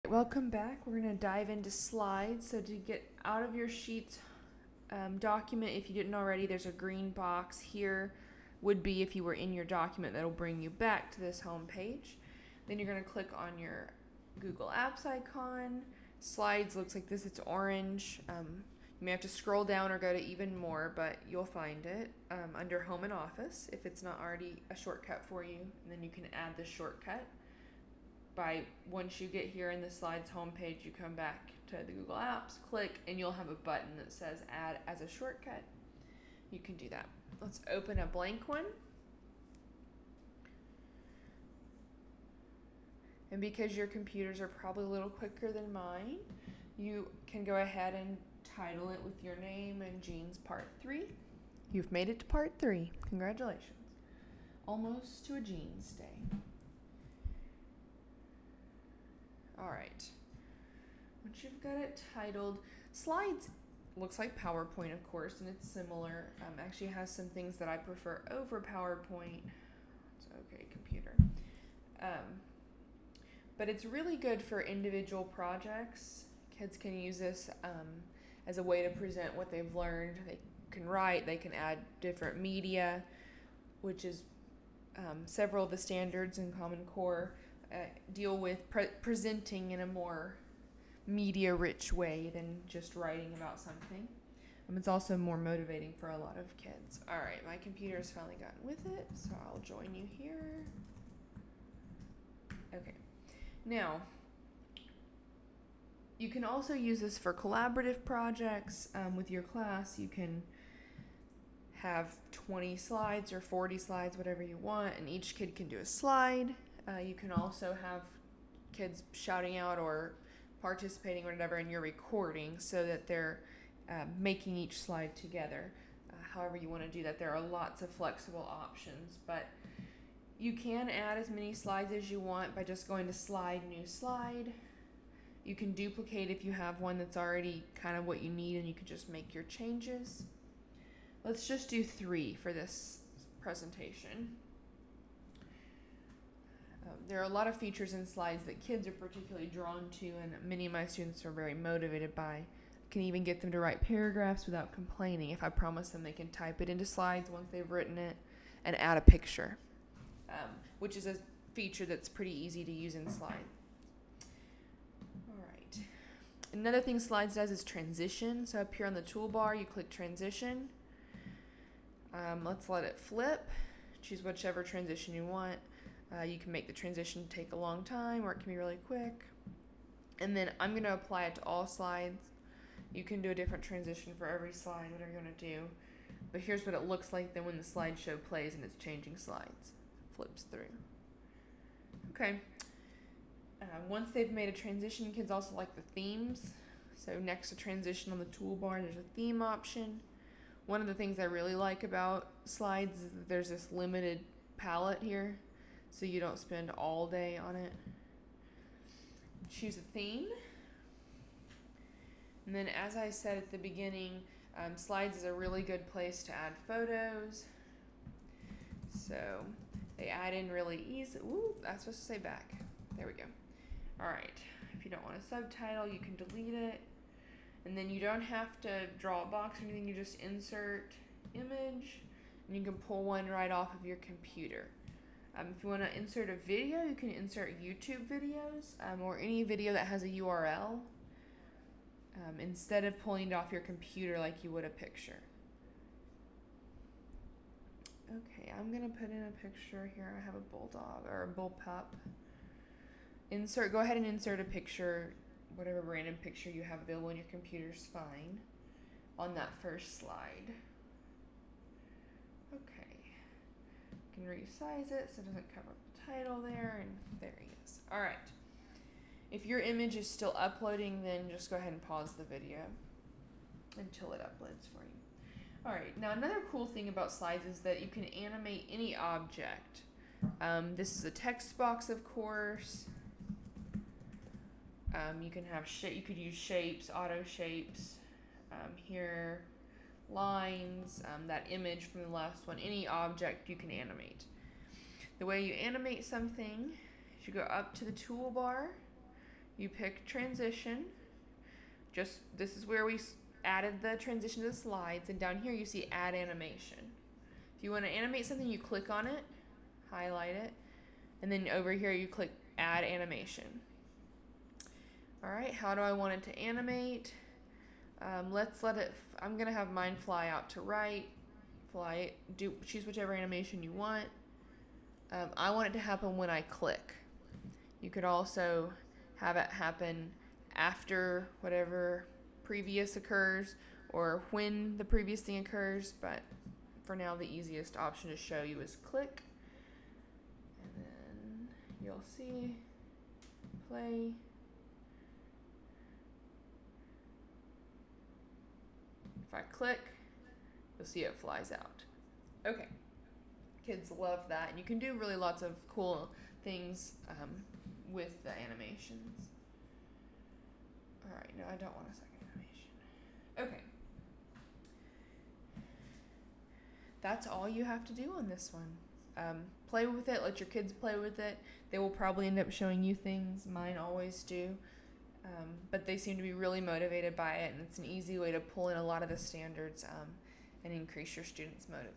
Welcome back. We're going to dive into slides. So to get out of your Sheets document, if you didn't already, there's a green box here. Would be if you were in your document, that'll bring you back to this home page. Then you're going to click on your Google Apps icon. Slides looks like this. It's orange. You may have to scroll down or go to even more, but you'll find it under Home and Office if it's not already a shortcut for you. And then you can add the shortcut. Once you get here in the slides homepage, you come back to the Google Apps, click, and you'll have a button that says add as a shortcut. You can do that. Let's open a blank one. And because your computers are probably a little quicker than mine, you can go ahead and title it with your name and Jean's Part 3. You've made it to Part 3. Congratulations. Almost to a Jean's Day. All right. Once you've got it titled, slides looks like PowerPoint, of course, and it's similar. Actually has some things that I prefer over PowerPoint. It's okay, computer. But it's really good for individual projects. Kids can use this as a way to present what they've learned. They can write, they can add different media, which is several of the standards in Common Core deal with presenting in a more media-rich way than just writing about something. It's also more motivating for a lot of kids. All right, my computer's finally gotten with it, so I'll join you here. Okay. Now, you can also use this for collaborative projects with your class. You can have 20 slides or 40 slides, whatever you want, and each kid can do a slide. You can also have kids shouting out or participating or whatever in your recording so that they're making each slide together. However you want to do that, there are lots of flexible options, but you can add as many slides as you want by just going to slide, new slide. You can duplicate if you have one that's already kind of what you need and you can just make your changes. Let's just do 3 for this presentation. There are a lot of features in slides that kids are particularly drawn to, and many of my students are very motivated by. I can even get them to write paragraphs without complaining if I promise them they can type it into slides once they've written it and add a picture, which is a feature that's pretty easy to use in Slide. All right. Another thing Slides does is transition. So up here on the toolbar, you click transition. Let's let it flip. Choose whichever transition you want. You can make the transition take a long time or it can be really quick. And then I'm going to apply it to all slides. You can do a different transition for every slide, whatever you want to do. But here's what it looks like then when the slideshow plays and it's changing slides. Flips through. Okay. Once they've made a transition, kids also like the themes. So next to transition on the toolbar, there's a theme option. One of the things I really like about slides is that there's this limited palette here, so you don't spend all day on it. Choose a theme. And then as I said at the beginning, slides is a really good place to add photos. So they add in really easy. Ooh, that's supposed to say back. There we go. All right. If you don't want a subtitle, you can delete it. And then you don't have to draw a box or anything. You just insert image, and you can pull one right off of your computer. If you want to insert a video, you can insert YouTube videos or any video that has a URL instead of pulling it off your computer like you would a picture. Okay, I'm going to put in a picture here. I have a bulldog or a bullpup. Go ahead and insert a picture, whatever random picture you have available on your computer is fine, on that first slide. Okay. You can resize it so it doesn't cover up the title there, and there he is. All right. If your image is still uploading, then just go ahead and pause the video until it uploads for you. All right. Now, another cool thing about slides is that you can animate any object. This is a text box, of course. You can have you could use shapes, auto shapes. Here, lines, that image from the last one, any object you can animate. The way you animate something is you go up to the toolbar, You pick transition. Just this is where we added the transition to the slides, and down here you see add animation. If you want to animate something, you click on it, highlight it, and then over here you click add animation. Alright, how do I want it to animate? Let's let it, I'm going to have mine fly out to right, choose whichever animation you want. I want it to happen when I click. You could also have it happen after whatever previous occurs or when the previous thing occurs, but for now the easiest option to show you is click. And then you'll see play. If I click, you'll see it flies out. Okay. Kids love that, and you can do really lots of cool things with the animations. Alright, no, I don't want a second animation. Okay. That's all you have to do on this one. Play with it, let your kids play with it. They will probably end up showing you things. Mine always do. But they seem to be really motivated by it, and it's an easy way to pull in a lot of the standards and increase your students' motivation.